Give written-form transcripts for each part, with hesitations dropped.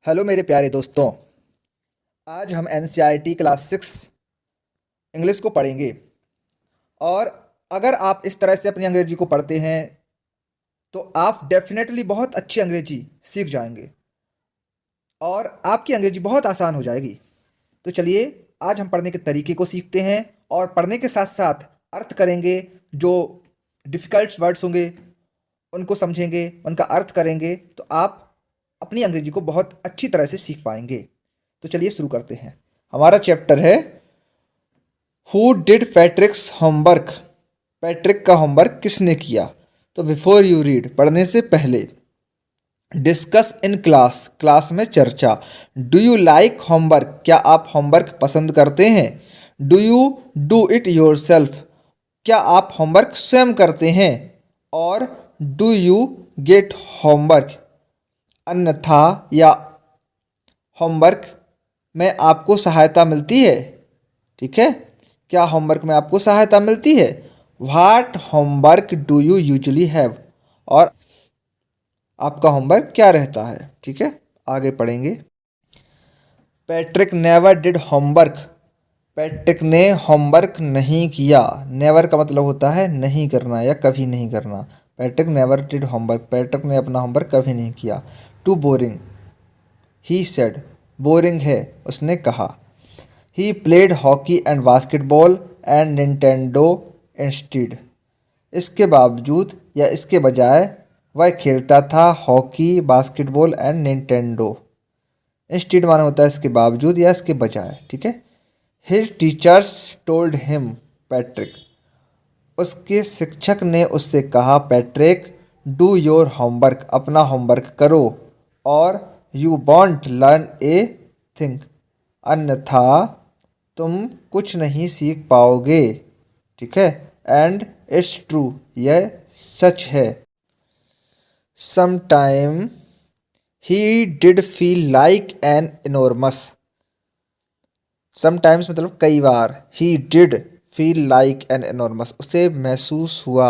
Hello मेरे प्यारे दोस्तों। आज हम एनसीईआरटी क्लास 6 इंग्लिश को पढ़ेंगे। और अगर आप इस तरह से अपनी अंग्रेजी को पढ़ते हैं तो आप डेफिनेटली बहुत अच्छी अंग्रेजी सीख जाएंगे और आपकी अंग्रेजी बहुत आसान हो जाएगी। तो चलिए आज हम पढ़ने के तरीके को सीखते हैं और पढ़ने के साथ साथ अर्थ करेंगे। जो डिफ़िकल्ट वर्ड्स होंगे उनको समझेंगे, उनका अर्थ करेंगे, तो आप अपनी अंग्रेजी को बहुत अच्छी तरह से सीख पाएंगे। तो चलिए शुरू करते हैं। हमारा चैप्टर है हु डिड पैट्रिक्स होमवर्क। पैट्रिक का होमवर्क किसने किया। तो बिफोर यू रीड, पढ़ने से पहले, डिस्कस इन क्लास, क्लास में चर्चा। डू यू लाइक होमवर्क, क्या आप होमवर्क पसंद करते हैं। Do you do it your self, क्या आप होमवर्क स्वयं करते हैं। और डू यू गेट होमवर्क, अन्यथा या होमवर्क में आपको सहायता मिलती है। ठीक है, क्या होमवर्क में आपको सहायता मिलती है। What homework do you usually have, और आपका होमवर्क क्या रहता है। ठीक है, आगे पढ़ेंगे। Patrick never did homework, Patrick ने होमवर्क नहीं किया। नेवर का मतलब होता है नहीं करना या कभी नहीं करना। Patrick never did homework, Patrick ने अपना होमवर्क कभी नहीं किया। Too boring, he said, boring है उसने कहा। He played hockey and basketball and Nintendo instead, इसके बावजूद या इसके बजाय वह खेलता था hockey, basketball and Nintendo. Instead माने होता है इसके बावजूद या इसके बजाय। ठीक है। His teachers told him, Patrick, उसके शिक्षक ने उससे कहा, पैट्रिक डू योर होमवर्क, अपना होमवर्क करो। और you want learn a thing, अन्यथा तुम कुछ नहीं सीख पाओगे। ठीक है। एंड इट्स ट्रू, यह सच है। Sometime he did feel like an enormous, sometimes मतलब कई बार, he did feel like an enormous, उसे महसूस हुआ,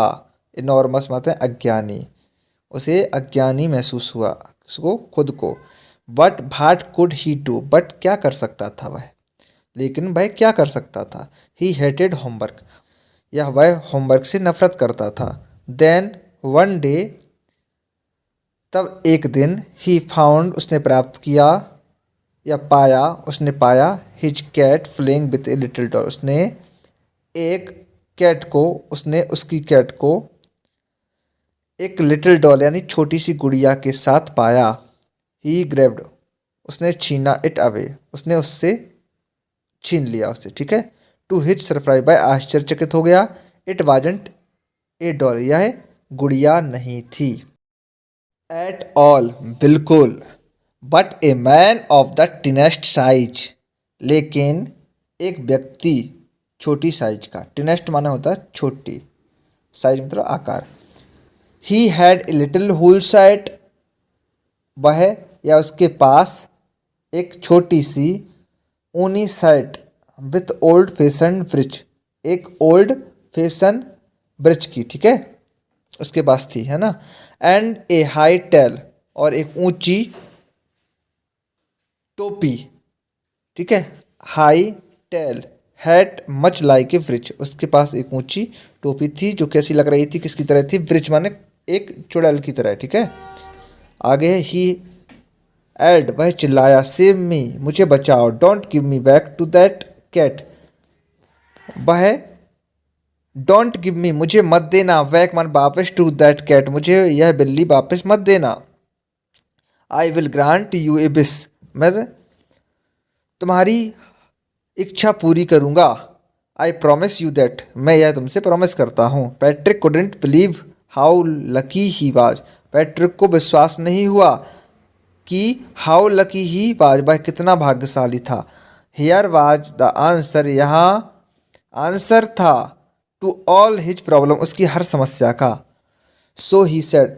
इनॉर्मस मतलब अज्ञानी, उसे अज्ञानी महसूस हुआ, उसको खुद को। But what could he do, but क्या कर सकता था वह, लेकिन वह क्या कर सकता था। ही हेटेड होमवर्क, यह वह होमवर्क से नफरत करता था। देन वन डे, तब एक दिन, ही फाउंड, उसने प्राप्त किया या पाया, उसने पाया, his cat playing with a little doll, उसने एक कैट को, उसने उसकी कैट को एक लिटिल डॉल यानी छोटी सी गुड़िया के साथ पाया। ही ग्रेब्ड, उसने छीना, इट अवे, उसने उससे छीन लिया उसे। ठीक है। टू हिज सरप्राइज, बाय आश्चर्यचकित हो गया। इट वाजंट ए डॉल, यह गुड़िया नहीं थी। एट ऑल, बिल्कुल। But a man of the tiniest size, लेकिन एक व्यक्ति छोटी साइज का, टिनेस्ट माना होता है छोटी, साइज मतलब आकार। He had a little wool suit, वह या उसके पास एक छोटी सी ऊनी shirt, with old fashion britches, एक ओल्ड फैशन ब्रिज की। ठीक है, उसके पास थी, है ना। एंड ए हाई टेल, और एक ऊंची टोपी। ठीक है, high tall, hat much like a bridge, उसके पास एक ऊंची टोपी थी जो कैसी लग रही थी, किसकी तरह थी, ब्रिज माने एक चुड़ैल की तरह। ठीक है, आगे ही एल्ड, वह चिल्लाया, सेव मी, मुझे बचाओ, don't give me back to that cat, वह डोंट गिव मी, मुझे मत देना, बैक मान वापस, टू दैट कैट, मुझे यह बिल्ली वापस मत देना। I will grant U A wish, मैं तुम्हारी इच्छा पूरी करूंगा। आई प्रॉमिस यू दैट, मैं यह तुमसे प्रॉमिस करता हूँ। Patrick couldn't believe how lucky he was, Patrick को विश्वास नहीं हुआ कि हाउ लकी ही वाज, वह कितना भाग्यशाली था। हियर वाज द आंसर, यहाँ आंसर था, टू ऑल हिज प्रॉब्लम, उसकी हर समस्या का। सो ही सेड,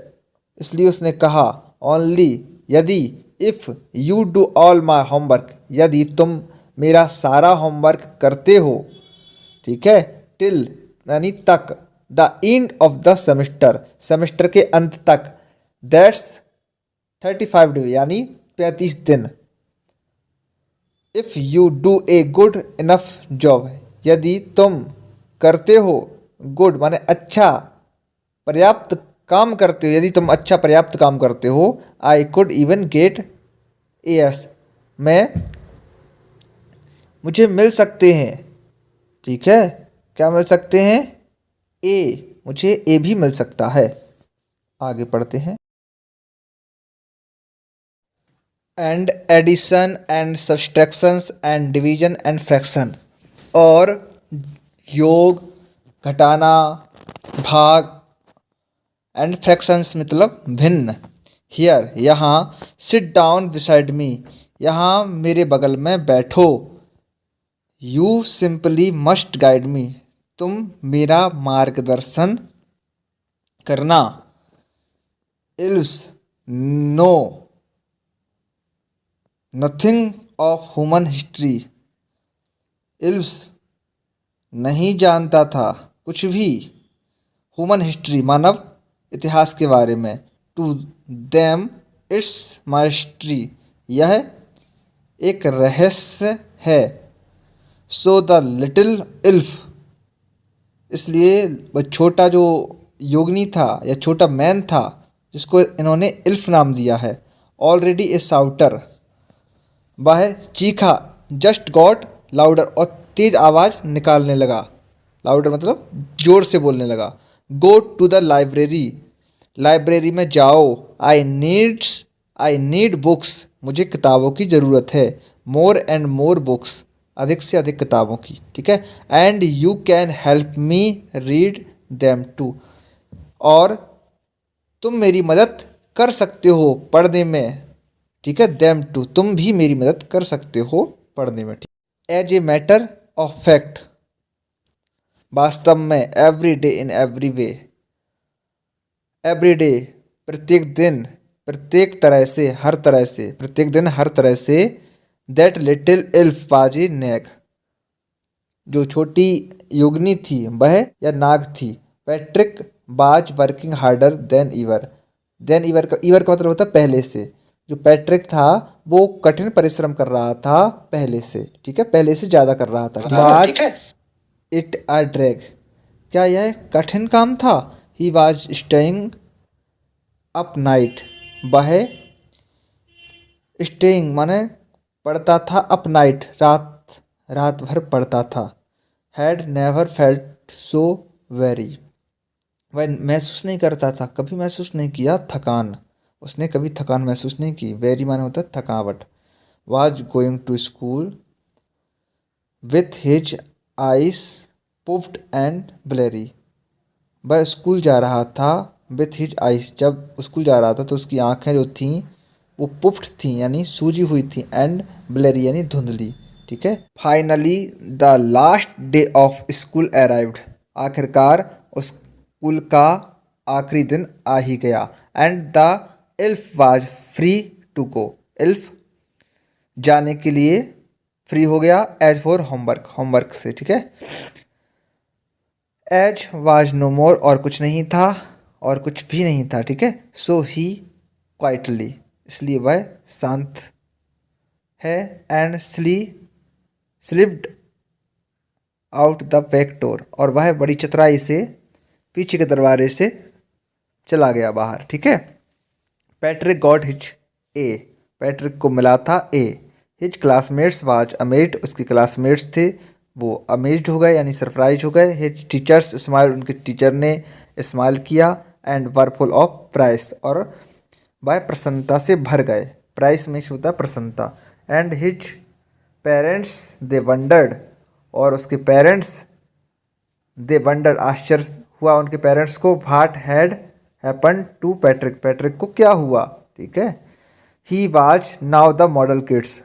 इसलिए उसने कहा, ओनली, यदि, if you do all my homework, यदि तुम मेरा सारा होमवर्क करते हो। ठीक है। टिल यानी तक, the end of the semester, semester के अंत तक। दैट्स 35 डे यानी 35 दिन। If you do a good enough job, यदि तुम करते हो, गुड माने अच्छा, पर्याप्त काम करते हो, यदि तुम अच्छा पर्याप्त काम करते हो, I could even get S, मैं मुझे मिल सकते हैं, ठीक है, क्या मिल सकते हैं, ए, मुझे ए भी मिल सकता है। आगे पढ़ते हैं। And addition and subtractions and division and fraction, और योग, घटाना, भाग, एंड फ्रैक्शंस मतलब भिन्न। हियर यहाँ, सिट डाउन बिसाइड मी, यहाँ मेरे बगल में बैठो। You simply must guide me, तुम मेरा मार्गदर्शन करना। Ilse knew nothing of human history, Ilse नहीं जानता था कुछ भी, ह्यूमन हिस्ट्री मानव इतिहास के बारे में। टू देम इट्स माइस्ट्री, यह एक रहस्य है। सो द लिटिल इल्फ, इसलिए वह छोटा जो योगनी था या छोटा मैन था जिसको इन्होंने इल्फ नाम दिया है, ऑलरेडी ए साउटर, वह चीखा, जस्ट गॉट लाउडर, और तेज आवाज़ निकालने लगा। लाउडर मतलब जोर से बोलने लगा। Go to the library, library में जाओ। आई नीड बुक्स, मुझे किताबों की ज़रूरत है। मोर एंड मोर बुक्स, अधिक से अधिक किताबों की, ठीक है। And you can help me read them too, और तुम मेरी मदद कर सकते हो पढ़ने में, ठीक है। देम टू, तुम भी मेरी मदद कर सकते हो पढ़ने में, ठीक। As a matter of fact, वास्तव में, every day in every way, every day प्रत्येक दिन, प्रत्येक तरह से, हर तरह से, प्रत्येक दिन हर तरह से। दैट लिटिल इल्फ वाज ए नेग, जो छोटी योगिनी थी वह या नाग थी। पैट्रिक बाज वर्किंग हार्डर देन ईवर, देन ईवर का मतलब होता है पहले से। जो पैट्रिक था वो कठिन परिश्रम कर रहा था पहले से, ठीक है, पहले से ज़्यादा कर रहा था। वाज इट अ ड्रैग, क्या यह कठिन काम था। He was staying up night, वह स्टेइंग माने पढ़ता था, अप नाइट रात भर पढ़ता था। Had never felt so very, वह महसूस नहीं करता था, कभी महसूस नहीं किया थकान, उसने कभी थकान महसूस नहीं की। वेरी माने होता है थकावट। Was going to school with his eyes puffed and bleary, वह स्कूल जा रहा था विथ हिज आइस, जब स्कूल जा रहा था तो उसकी आंखें जो थीं वो पुफ्ड थीं यानी सूजी हुई थी, एंड ब्लेरी यानी धुंधली, ठीक है। Finally the last day of school arrived, आखिरकार उस स्कूल का आखिरी दिन आ ही गया। And the elf was free to go, elf जाने के लिए फ्री हो गया। एज फॉर होमवर्क, होमवर्क से, ठीक है। एज वाज नो मोर, और कुछ नहीं था, और कुछ भी नहीं था, ठीक है। सो ही क्वाइटली, इसलिए वह शांत है। And slipped out the back door, और वह बड़ी चतुराई से पीछे के दरवाजे से चला गया बाहर, ठीक है। पैट्रिक गॉट हिज ए, पैट्रिक को मिला था ए। हिज क्लासमेट्स वाज अमेज्ड, उसके क्लासमेट्स थे वो अमेज्ड हो गए यानी सरप्राइज हो गए। हिज टीचर्स स्माइल, उनके टीचर ने स्माइल किया। And were full of price, और वह प्रसन्नता से भर गए। प्राइस में होता है प्रसन्नता। And his parents they wondered, और उसके पेरेंट्स दे वंडर, आश्चर्य हुआ उनके पेरेंट्स को। What had happen to Patrick, Patrick को क्या हुआ, ठीक है। He was now the model kids,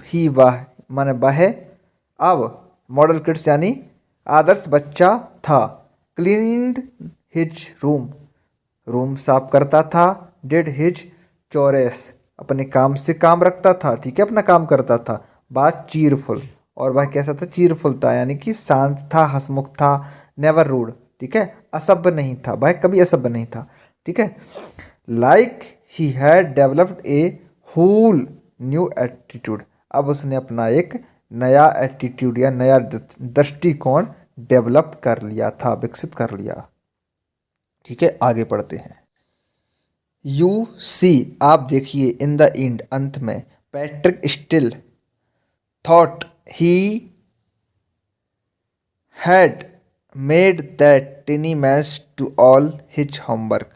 he वह माने वह अब मॉडल किड्स यानी आदर्श बच्चा था। क्लीन्ड हिज रूम, रूम साफ करता था। डिड हिज चोरेस, अपने काम से काम रखता था, ठीक है, अपना काम करता था। बात चीरफुल, और वह कैसा था, चीरफुल था यानी कि शांत था, हंसमुख था। नेवर रूड, ठीक है, असभ्य नहीं था, वह कभी असभ्य नहीं था, ठीक है। Like he had developed A whole new attitude, अब उसने अपना एक नया एटीट्यूड या नया दृष्टिकोण डेवलप कर लिया था, विकसित कर लिया। ठीक है, आगे पढ़ते हैं। यू सी, आप देखिए, इन द एंड, अंत में, Patrick still thought he had made that tiny mess to all his homework.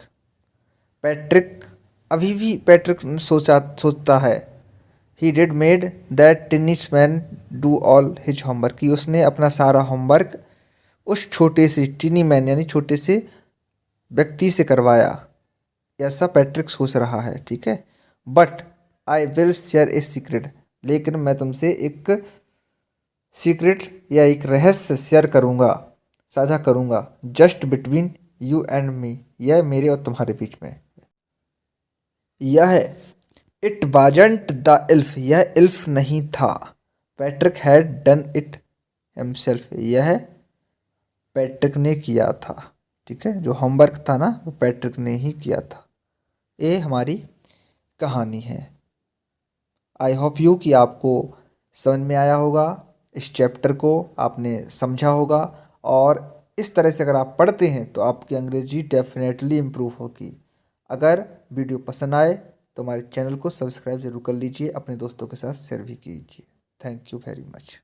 Patrick, अभी भी पैट्रिक सोचता है, he did made that tiniest man do all his homework, कि उसने अपना सारा होमवर्क उस छोटे से टिनी मैन यानी छोटे से व्यक्ति से करवाया, ऐसा पैट्रिक सोच रहा है। ठीक है, but I will share a secret, लेकिन मैं तुमसे एक सीक्रेट या एक रहस्य शेयर करूँगा, साझा करूँगा, just between you and me, यह मेरे और तुम्हारे बीच में। यह इट वाजंट द इल्फ, यह इल्फ नहीं था, Patrick had done it himself, यह पैट्रिक ने किया था। ठीक है, जो होमवर्क था ना, वो पैट्रिक ने ही किया था। ये हमारी कहानी है। आई होप यू कि आपको समझ में आया होगा, इस चैप्टर को आपने समझा होगा, और इस तरह से अगर आप पढ़ते हैं तो आपकी अंग्रेजी डेफिनेटली इम्प्रूव होगी। अगर वीडियो पसंद आए तो हमारे चैनल को सब्सक्राइब जरूर कर लीजिए, अपने दोस्तों के साथ शेयर भी कीजिए। Thank you very much.